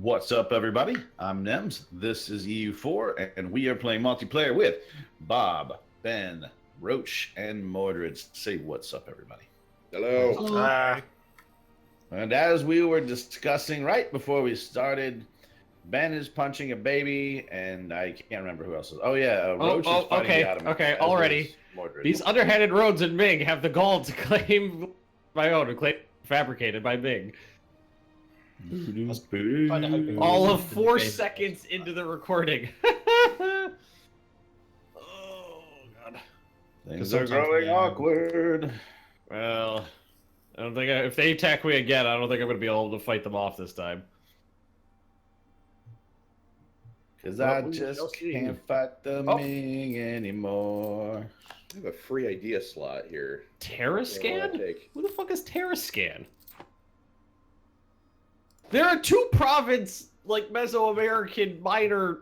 What's up, everybody? I'm Nemes. This is EU4, and we are playing multiplayer with Bob, Ben, Roach, and Mordred. Say what's up, everybody. Hello. And as we were discussing right before we started, Ben is punching a baby, and I can't remember who else is. Oh, yeah, Roach is fighting the Ottoman. Okay, already. These underhanded roads in Ming have the gall to claim my own, to claim fabricated by Ming. All of 4 seconds into the recording. Oh, God. Things are growing awkward. Well, I don't think if they attack me again, I don't think I'm going to be able to fight them off this time. Because I just can't fight the Ming anymore. I have a free idea slot here. Terrascan? Who the fuck is Terrascan? There are 2 province, like, Mesoamerican minor,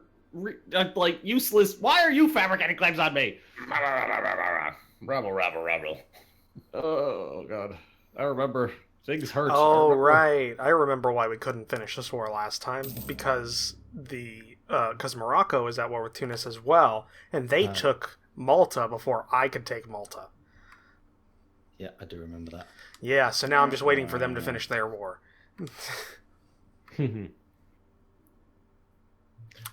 like, useless. Why are you fabricating claims on me? Rabble. Oh, God. I remember. Things hurt. Oh, right. I remember why we couldn't finish this war last time. Because Morocco is at war with Tunis as well, and they took Malta before I could take Malta. Yeah, I do remember that. Yeah, so now I'm just waiting for them to finish their war.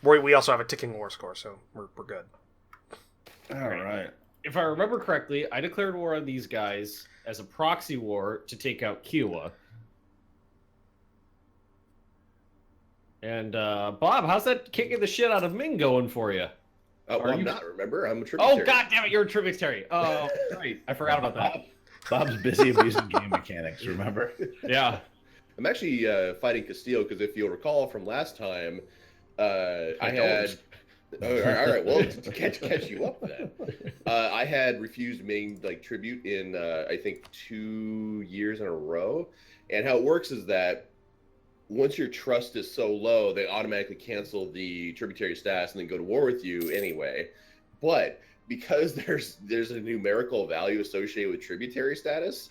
We also have a ticking war score, so we're good. All right. If I remember correctly, I declared war on these guys as a proxy war to take out Kiowa. And, Bob, how's that kicking the shit out of Ming going for you? I'm not, remember? I'm a tributary. Oh, God damn it, you're a tributary. Oh, right. I forgot about that. Bob's busy abusing game mechanics, remember? Yeah. I'm actually fighting Castile, because if you'll recall from last time, I had... all right, well, to catch you up then. I had refused Ming tribute in, I think, 2 years in a row. And how it works is that once your trust is so low, they automatically cancel the tributary status and then go to war with you anyway. But because there's a numerical value associated with tributary status,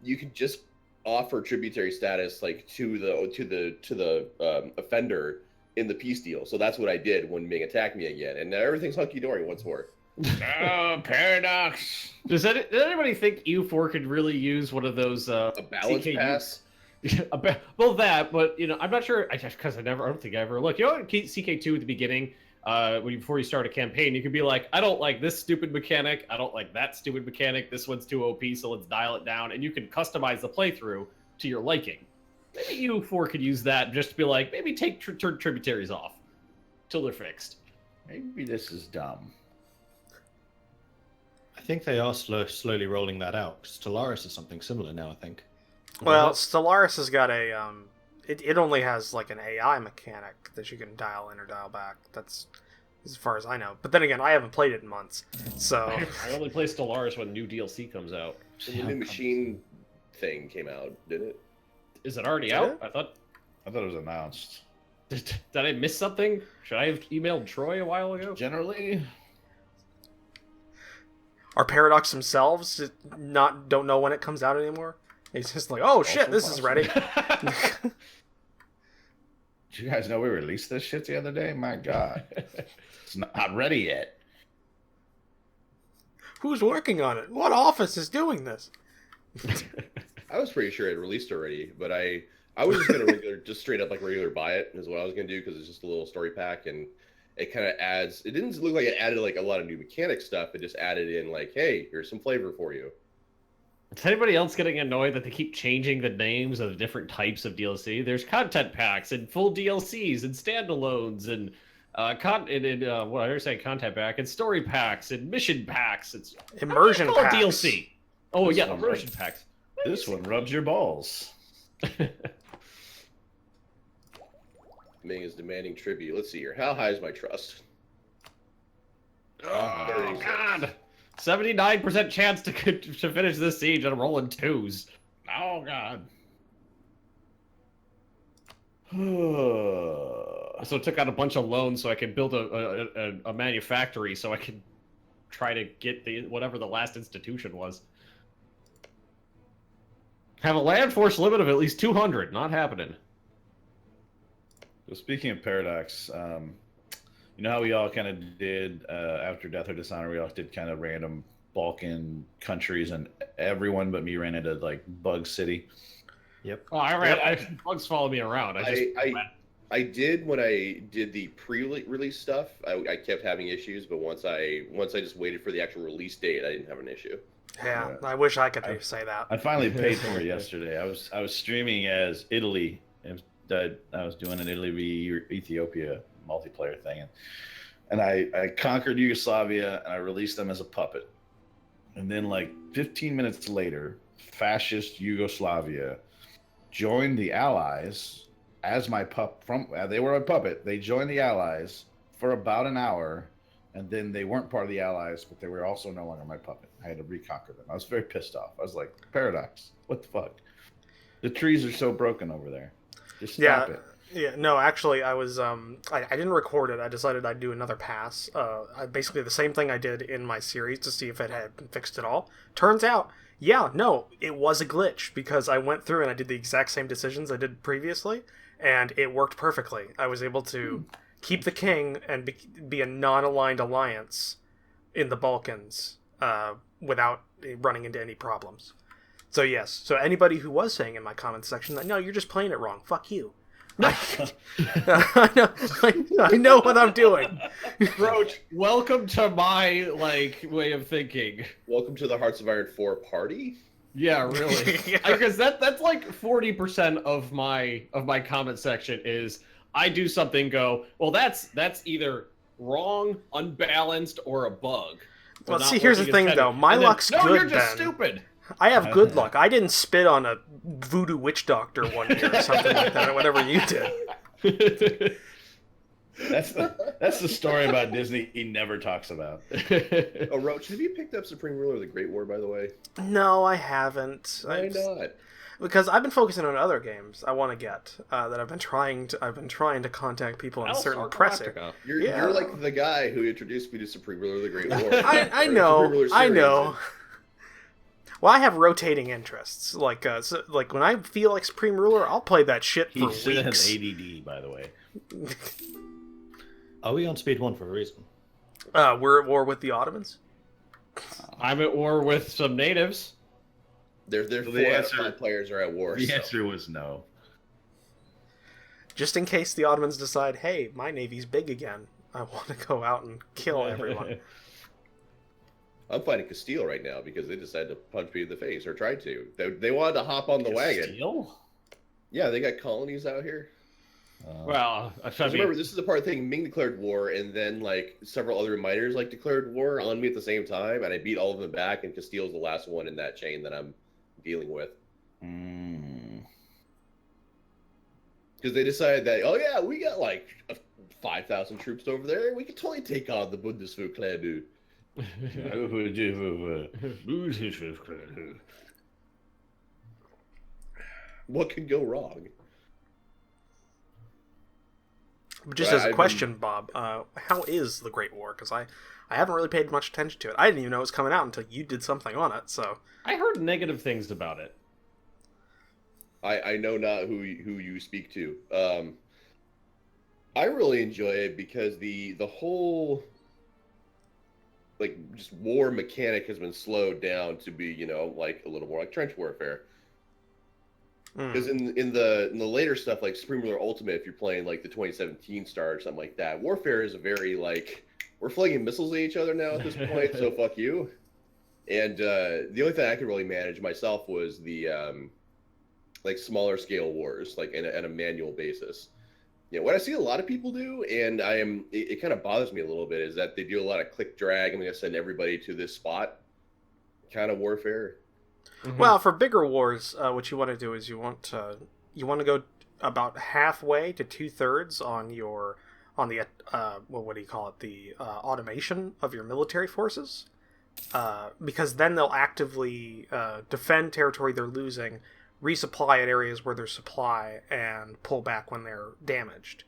you can just offer tributary status to the offender in the peace deal. So that's what I did when Ming attacked me again, and now everything's hunky-dory once more. Oh, paradox. Does anybody think EU4 could really use one of those A balance pass? Well, that, but I'm not sure. I don't think I ever looked. CK2 at the beginning, before you start a campaign, you could be like, I don't like this stupid mechanic. I don't like that stupid mechanic. This one's too OP, so let's dial it down. And you can customize the playthrough to your liking. Maybe EU4 could use that just to be like, maybe take tributaries off till they're fixed. Maybe this is dumb. I think they are slowly rolling that out. Stellaris is something similar now, I think. Well, Stellaris has got a... It only has, an AI mechanic that you can dial in or dial back. That's as far as I know. But then again, I haven't played it in months, so... I only play Stellaris when new DLC comes out. So the new machine thing came out, did it? Is it already out? I thought it was announced. Did I miss something? Should I have emailed Troy a while ago? Generally... Are Paradox themselves don't know when it comes out anymore? It's just like, oh shit, this is ready. Did you guys know we released this shit the other day? My God. It's not ready yet. Who's working on it? What office is doing this? I was pretty sure it released already, but I was just going to just straight up regular buy it is what I was going to do, because it's just a little story pack, and it kind of adds, it didn't look like it added a lot of new mechanic stuff. It just added in hey, here's some flavor for you. Is anybody else getting annoyed that they keep changing the names of the different types of DLC? There's content packs and full DLCs and standalones and content pack and story packs and mission packs. It's immersion packs. DLC. Oh yeah, immersion packs. This one rubs your balls. Ming is demanding tribute. Let's see here. How high is my trust? Oh God. 79% chance to finish this siege, and I'm rolling 2s. Oh, God. So I took out a bunch of loans so I could build a manufactory so I could try to get whatever the last institution was. Have a land force limit of at least 200. Not happening. So speaking of Paradox, you know how we all kind of did after Death or Dishonor, we all did kind of random Balkan countries, and everyone but me ran into like Bug City. Yep. Oh, bugs follow me around. I did when I did the pre-release stuff. I kept having issues, but once I just waited for the actual release date, I didn't have an issue. Yeah, I wish I could say that. I finally paid for it yesterday. I was streaming as Italy. I was doing an Italy v Ethiopia multiplayer thing, and I conquered Yugoslavia and I released them as a puppet. And then like 15 minutes later, fascist Yugoslavia joined the Allies as my they were a puppet. They joined the Allies for about an hour, and then they weren't part of the Allies, but they were also no longer my puppet. I had to reconquer them. I was very pissed off. I was like, Paradox, what the fuck? The trees are so broken over there. Just stop it. Yeah, no, actually, I was, I didn't record it. I decided I'd do another pass. Basically the same thing I did in my series to see if it had been fixed at all. Turns out, yeah, no, it was a glitch, because I went through and I did the exact same decisions I did previously, and it worked perfectly. I was able to keep the king and be a non-aligned alliance in the Balkans without running into any problems. So yes, so anybody who was saying in my comments section that, no, you're just playing it wrong, fuck you. I know what I'm doing. Roach, welcome to my way of thinking. Welcome to the Hearts of Iron 4 party. Yeah, really. Because that's like 40% of my comment section is I do something, go, well, that's either wrong, unbalanced, or a bug. Well, see, here's the thing, though. My luck's good, No, you're just Ben. stupid. I have good luck. I didn't spit on a voodoo witch doctor one year or something like that, or whatever you did. That's the story about Disney he never talks about. Oh, Roach, have you picked up Supreme Ruler of the Great War, by the way? No, I haven't. Why not? Because I've been focusing on other games I want to get that I've been trying to contact people in certain pressing. You're like the guy who introduced me to Supreme Ruler of the Great War. I know. Well, I have rotating interests. Like when I feel like Supreme Ruler, I'll play that shit for weeks. He has ADD, by the way. Are we on speed 1 for a reason? We're at war with the Ottomans. I'm at war with some natives. Their So 4 out of 5 players are at war. The answer was no. Just in case the Ottomans decide, hey, my navy's big again. I want to go out and kill everyone. I'm fighting Castile right now because they decided to punch me in the face, or tried to. They wanted to hop on the wagon. Castile? Yeah, they got colonies out here. Well, Remember, this is the part of the thing. Ming declared war, and then like several other minors declared war on me at the same time, and I beat all of them back. And Castile's the last one in that chain that I'm dealing with. Because they decided that, oh yeah, we got like 5,000 troops over there. We could totally take on the Bundeswehr Klanu. What could go wrong? Just as a question, Bob, how is the Great War? Because I haven't really paid much attention to it. I didn't even know it was coming out until you did something on it. So I heard negative things about it. I know not who you speak to. I really enjoy it because the whole like just war mechanic has been slowed down to be, you know, like a little more like trench warfare. Because in the later stuff like Supreme Ruler Ultimate, if you're playing like the 2017 start or something like that, warfare is a very like we're flinging missiles at each other now at this point, so fuck you. And the only thing I could really manage myself was the like smaller scale wars, like at a manual basis. You know, what I see a lot of people do, and it kind of bothers me a little bit, is that they do a lot of click drag. I'm going to send everybody to this spot kind of warfare. Mm-hmm. Well, for bigger wars, what you want to do is you want to go about halfway to 2/3 on the what do you call it, the automation of your military forces, because then they'll actively defend territory they're losing, resupply at areas where there's supply, and pull back when they're damaged.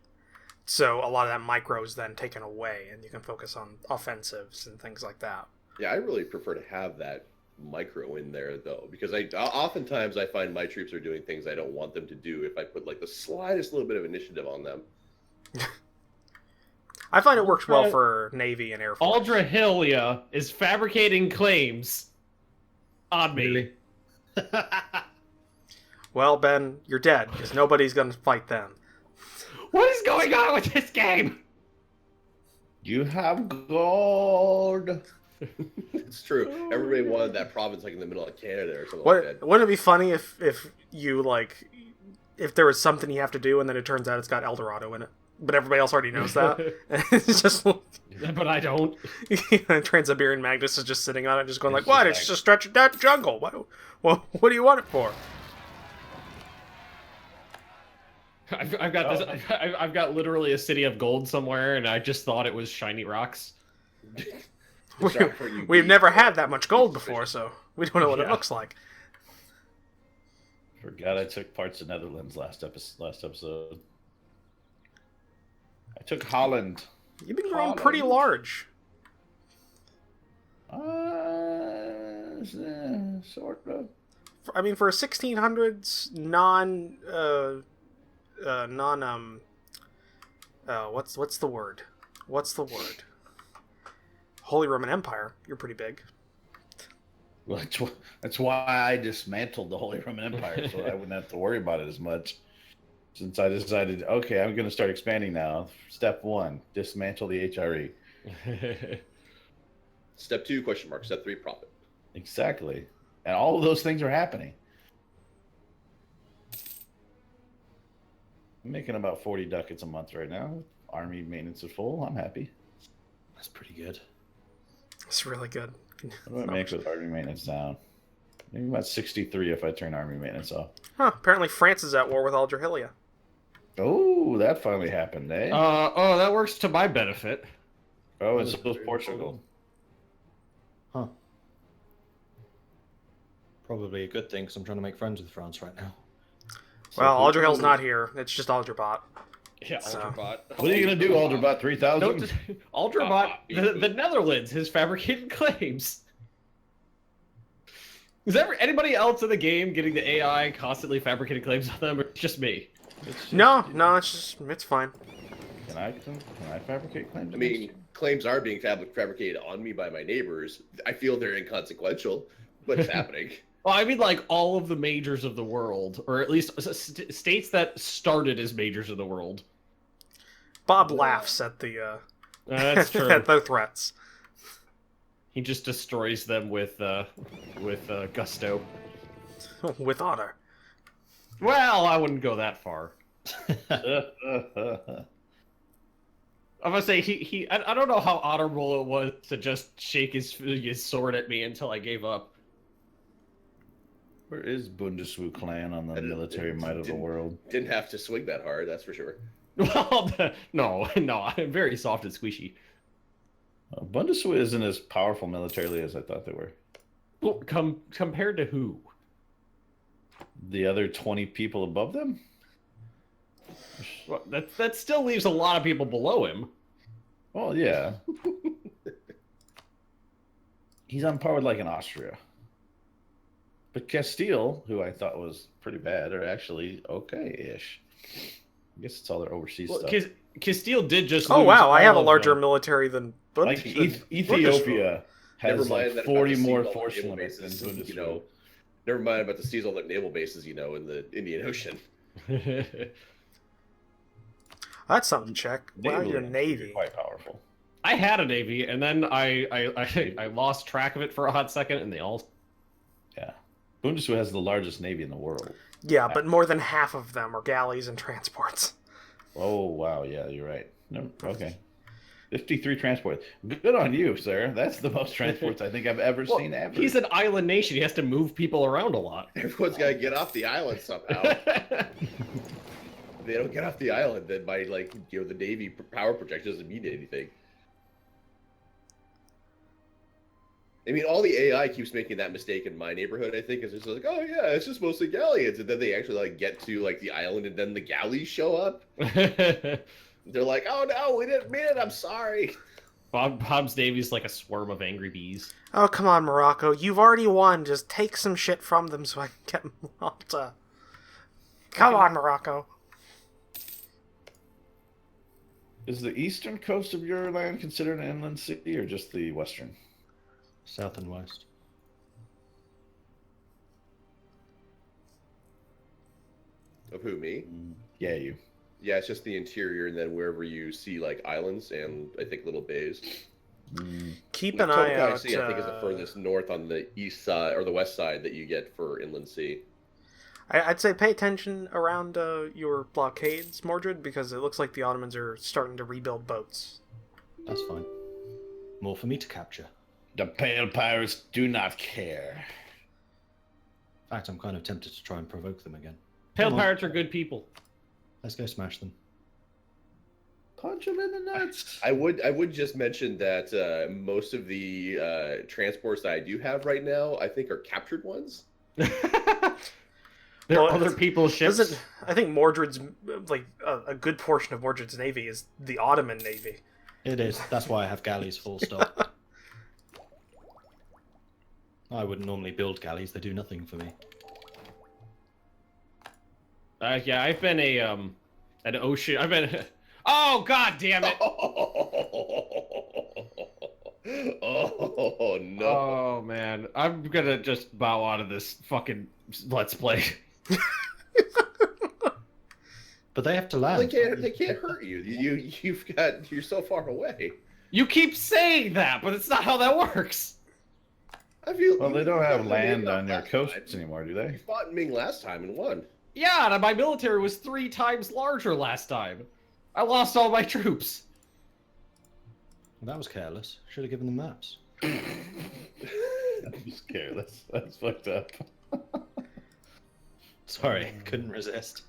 So a lot of that micro is then taken away, and you can focus on offensives and things like that. Yeah, I really prefer to have that micro in there though, because oftentimes I find my troops are doing things I don't want them to do if I put like the slightest little bit of initiative on them. I find it works well for Navy and Air Force. Aldrahill is fabricating claims on me. Really? Well, Ben, you're dead, because nobody's going to fight them. What is going on with this game? You have gold. It's true. Everybody wanted that province like in the middle of Canada or something What, like that. wouldn't it be funny if you, like, if there was something you have to do and then it turns out it's got El Dorado in it? But everybody else already knows that. It's just... But I don't. Trans-Siberian Magnus is just sitting on it, just going like, "What? It's just a stretch of that jungle. What do you want it for?" I've got this. I've got literally a city of gold somewhere, and I just thought it was shiny rocks. We've never had that much gold before, so we don't know what it looks like. Forgot I took parts of Netherlands last episode. I took Holland. You've been growing pretty large. Sort of. I mean, for a 1600s what's the word? Holy Roman Empire. You're pretty big. Well, that's why I dismantled the Holy Roman Empire, so I wouldn't have to worry about it as much. Since I decided, okay, I'm going to start expanding now. Step 1, dismantle the HRE. Step 2, question mark. Step 3, profit. Exactly. And all of those things are happening. I'm making about 40 ducats a month right now. Army maintenance is full. I'm happy. That's pretty good. It's really good. What do I make with army maintenance now? Maybe about 63 if I turn army maintenance off. Huh, apparently France is at war with Aldrahill. Oh, that finally happened, eh? Oh, that works to my benefit. Oh, and so does Portugal. Huh. Probably a good thing, because I'm trying to make friends with France right now. Well, Aldrahill's not here. It's just Aldrabot. Yeah, So- Aldrabot. What are you going to do, Aldrabot 3000? Aldrabot, the Netherlands has fabricated claims. Is there anybody else in the game getting the AI constantly fabricating claims on them, or just me? No, it's fine. Can I fabricate claims? I mean, claims are being fabricated on me by my neighbors. I feel they're inconsequential, but it's happening. Well, I mean, like, all of the majors of the world, or at least states that started as majors of the world. Bob laughs at the That's true. at the threats. He just destroys them with gusto. With honor. Well, I wouldn't go that far. I'm gonna say I don't know how honorable it was to just shake his sword at me until I gave up. Where is Bundeswehr clan on the military might of the world? Didn't have to swing that hard, that's for sure. Well, no, I'm very soft and squishy. Bundeswehr isn't as powerful militarily as I thought they were. Well, compared to who? The other 20 people above them? Well, that still leaves a lot of people below him. Well, yeah. He's on par with like an Austria. But Castile, who I thought was pretty bad, are actually okay-ish. I guess it's all their overseas stuff. Castile did just Oh lose wow, I have a all of larger them. military than Like Ethiopia has mind like that if I 40 had more to seize all the force naval limits than bases, Bundeswehr. you know, never mind about to seize all the naval bases, you know, in the Indian Ocean. That's something to check. Wow, Navy, your navy. quite powerful. I had a navy, and then I lost track of it for a hot second, and they all. Yeah. Bundeswehr has the largest navy in the world. Yeah, but more than half of them are galleys and transports. Oh, wow. Yeah, you're right. No, okay. 53 transports. Good on you, sir. That's the most transports I think I've ever seen ever. He's an island nation. He has to move people around a lot. Everyone's got to get off the island somehow. If they don't get off the island, then by, like, you know, the Navy power projection doesn't mean anything. I mean, all the AI keeps making that mistake in my neighborhood, I think. It's just like, oh, yeah, it's just mostly galleons. And then they actually, like, get to, like, the island, and then the galleys show up. They're like, oh, no, we didn't mean it. I'm sorry. Bob's navy's like a swarm of angry bees. Oh, come on, Morocco. You've already won. Just take some shit from them so I can get Malta. Come on, Morocco. Is the eastern coast of your land considered an inland sea, or just the western? South and west. Of who, me? Yeah, you. Yeah, it's just the interior, and then wherever you see like islands and I think little bays. Keep an eye out. I think is the furthest north on the east side or the west side that you get for inland sea. I'd say pay attention around your blockades, Mordred, because it looks like the Ottomans are starting to rebuild boats. That's fine. More for me to capture. The Pale Pirates do not care. In fact, I'm kind of tempted to try and provoke them again. Pale Come on. pirates are good people. Let's go smash them. Punch them in the nuts. I would just mention that most of the transports that I do have right now, I think, are captured ones. There are Well, other people's ships. I think Mordred's, like, a good portion of Mordred's navy is the Ottoman navy. It is. That's why I have galleys full stop. I wouldn't normally build galleys. They do nothing for me. Yeah, I've been an ocean. I've been. Oh God damn it! Oh no! Oh man, I'm gonna just bow out of this fucking let's play. But they have to land. They can't hurt you. You're so far away. You keep saying that, but it's not how that works. I feel. Well, they don't have land on on their coasts anymore, do they? You fought in Ming last time and won. Yeah, and my military was 3 times larger last time. I lost all my troops. Well, that was careless. Should have given them maps. That was careless. That's fucked up. Sorry, couldn't resist.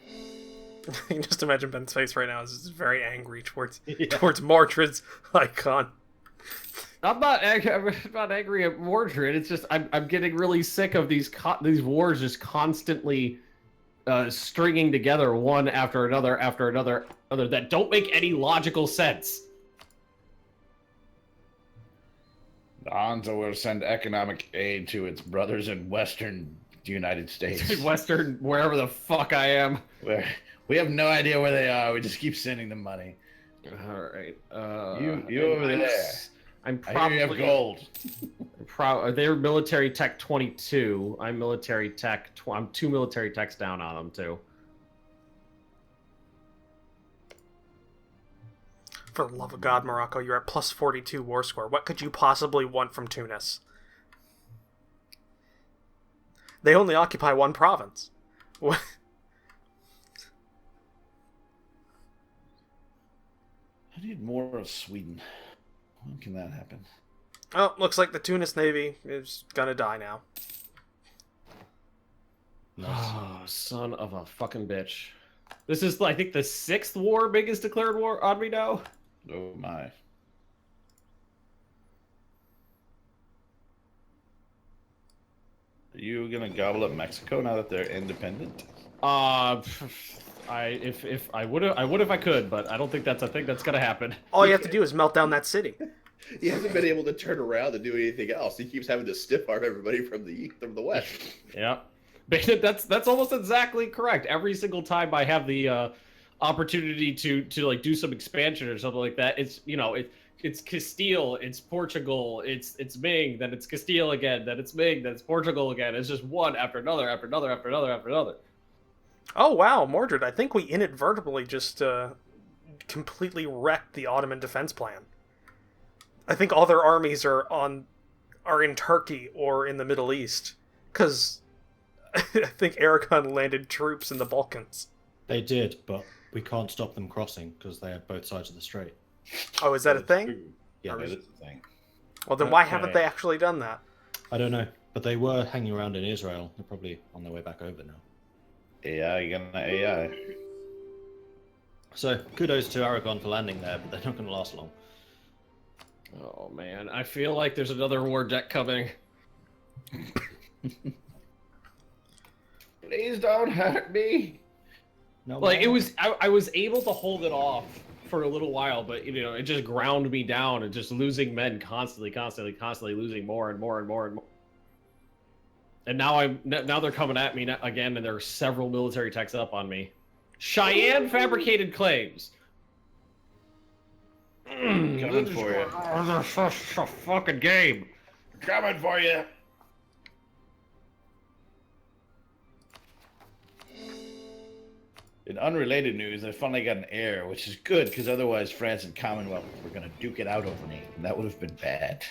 You can just imagine Ben's face right now is just very angry towards Yeah. towards Mordred's icon. I'm not angry at Mordred. It's just I'm getting really sick of these wars just constantly stringing together one after another that don't make any logical sense. The Hansa will send economic aid to its brothers in Western United States. Western, wherever the fuck I am. We have no idea where they are. We just keep sending them money. All right. You over there. I'm I probably. hear you have gold. They're military tech 22. I'm military tech. I'm 2 military techs down on them too. For the love of God, Morocco, you're at plus 42 war score. What could you possibly want from Tunis? They only occupy 1 province. What? I need more of Sweden. When can that happen? Oh, looks like the Tunis Navy is gonna die now. Oh, son of a fucking bitch. This is, I think, the 6th war, biggest declared war on me now. Oh my. Are you gonna gobble up Mexico now that they're independent? If I would if I could, but I don't think that's a thing that's gonna happen. All you have to do is melt down that city. He hasn't been able to turn around and do anything else. He keeps having to stiff arm everybody from the west. Yeah, that's almost exactly correct. Every single time I have the opportunity to like do some expansion or something like that, it's it's Castile, it's Portugal, it's Ming, then it's Castile again, then it's Ming, then it's Portugal again. It's just one after another after another after another after another. Oh wow, Mordred, I think we inadvertently just completely wrecked the Ottoman defense plan. I think all their armies are in Turkey or in the Middle East, because I think Aragon landed troops in the Balkans. They did, but we can't stop them crossing because they have both sides of the strait. Oh, is that a thing? Yeah, That is a thing. Well, then why Okay. haven't they actually done that? I don't know, but they were hanging around in Israel. They're probably on their way back over now. AI, you're gonna AI. So kudos to Aragon for landing there, but they're not going to last long. Oh man, I feel like there's another war deck coming. Please don't hurt me. No, Like more. it was, I was able to hold it off for a little while, but it just ground me down and just losing men constantly losing more and more and more and more. And now they're coming at me again, and there are several military techs up on me. Cheyenne fabricated claims. Coming for you. This is such a fucking game. Coming for you. In unrelated news, I finally got an heir, which is good because otherwise France and Commonwealth were going to duke it out over me, and that would have been bad.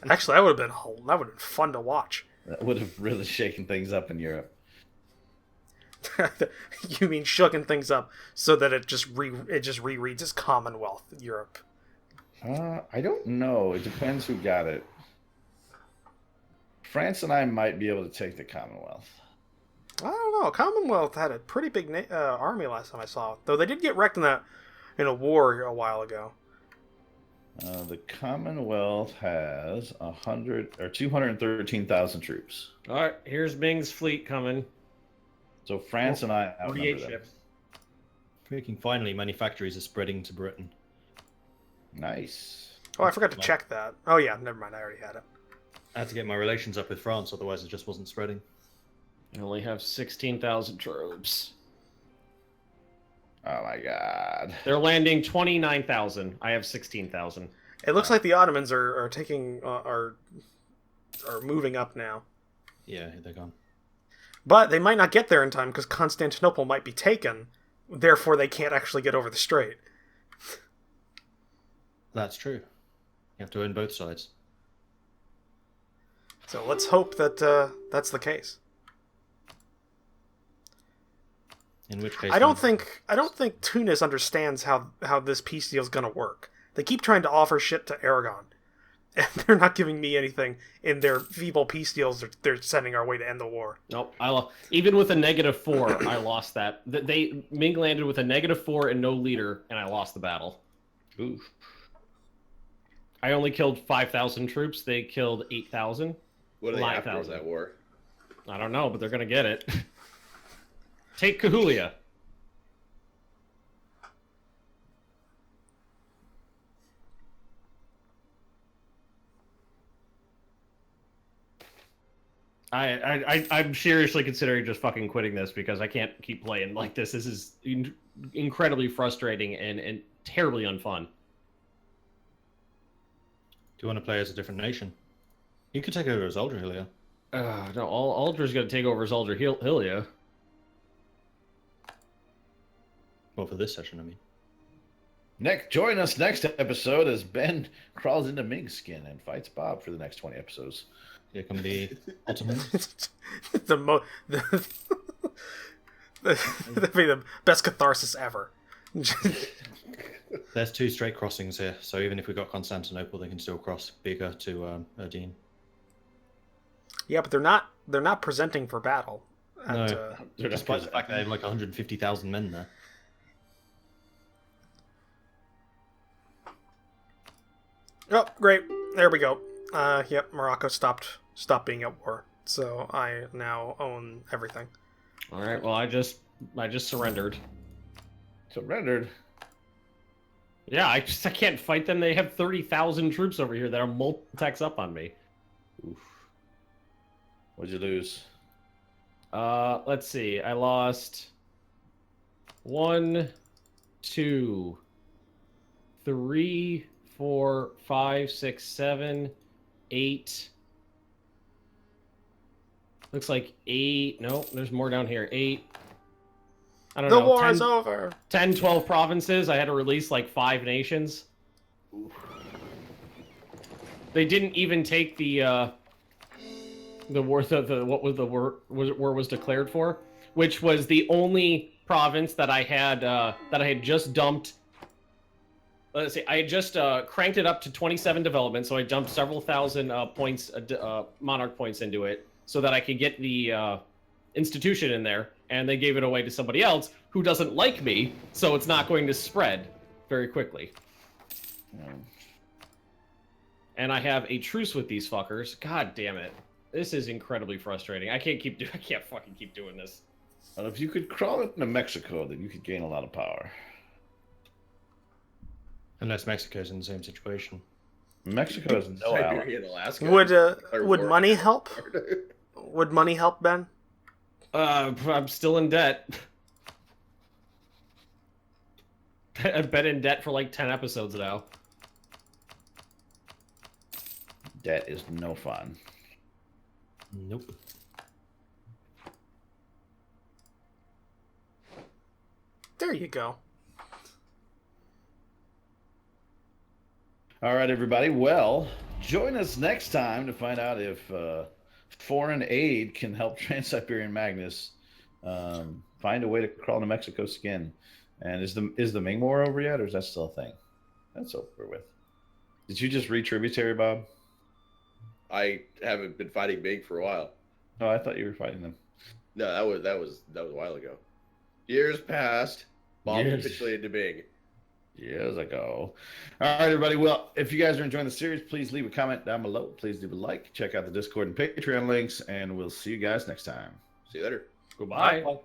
Actually, that would have been fun to watch. That would have really shaken things up in Europe. You mean shooken things up so that it just rereads as Commonwealth Europe? I don't know. It depends who got it. France and I might be able to take the Commonwealth. I don't know. Commonwealth had a pretty big army last time I saw, though they did get wrecked in a war a while ago. The Commonwealth has 213,000 troops. All right, here's Ming's fleet coming. So France and I outnumber 48 them. ships. Finally, manufactories are spreading to Britain. Nice. Oh, I forgot to check that. Oh yeah, never mind. I already had it. I had to get my relations up with France, otherwise it just wasn't spreading. I only have 16,000 troops. Oh my god. They're landing 29,000. I have 16,000. It looks like the Ottomans are taking are moving up now, Yeah, they're gone. but they might not get there in time because Constantinople might be taken. Therefore, they can't actually get over the strait. That's true. You have to own both sides. So let's hope that that's the case. In which case, I don't think Tunis understands how this peace deal is gonna work. They keep trying to offer shit to Aragon, and they're not giving me anything in their feeble peace deals they're sending our way to end the war. Nope. Even with a -4, I lost that. Ming landed with a -4 and no leader, and I lost the battle. Oof. I only killed 5,000 troops. They killed 8,000. What are they after 9,000. that war? I don't know, but they're gonna get it. Take Cahulia. I'm seriously considering just fucking quitting this because I can't keep playing like this. This is incredibly frustrating and terribly unfun. Do you want to play as a different nation? You could take over as Aldrahill. No, Aldra's gonna take over as Aldrahill, yeah. Well, for this session, I mean. Join us next episode as Ben crawls into Ming's skin and fights Bob for the next 20 episodes. Here come the Ottomans. That'd be the best catharsis ever. There's 2 straight crossings here, so even if we got Constantinople, they can still cross Bega to Erdene. Yeah, but they're not presenting for battle. No, despite the fact they have like 150,000 men there. Oh, great. There we go. Yep, Morocco stopped being at war. So I now own everything. All right. Well, I just surrendered. Surrendered. Yeah, I can't fight them. They have 30,000 troops over here that are multi-attacks up on me. Oof. What'd you lose? Let's see. I lost 1, 2, 3, 4, 5, 6, 7, 8. Looks like 8. No, there's more down here. 8. I don't know. The war 10, is over. 10, 12 provinces. I had to release like 5 nations. Oof. They didn't even take the war. What was the war was declared for, which was the only province that I had just dumped. Let's see, I had just cranked it up to 27 development, so I dumped several thousand points, monarch points into it, so that I could get the institution in there, and they gave it away to somebody else who doesn't like me, so it's not going to spread very quickly. And I have a truce with these fuckers. God damn it. This is incredibly frustrating. I can't fucking keep doing this. Well, if you could crawl into Mexico, then you could gain a lot of power. Unless Mexico's in the same situation. Mexico has no ally. Siberia and Alaska. Would money help? Would money help, Ben? I'm still in debt. I've been in debt for like 10 episodes now. That is no fun. Nope. There you go. All right, everybody. Well, join us next time to find out if foreign aid can help Trans-Siberian Magnus find a way to crawl to Mexico skin. And is the Ming War over yet, or is that still a thing? That's over with. Did you just read Tributary, Bob? I haven't been fighting Big for a while. Oh, I thought you were fighting them. No, that was a while ago. Years passed. Bob Years. capitulated to Big. Years ago. All right, everybody. Well, if you guys are enjoying the series, please leave a comment down below. Please leave a like. Check out the Discord and Patreon links, and we'll see you guys next time. See you later. Goodbye. Bye.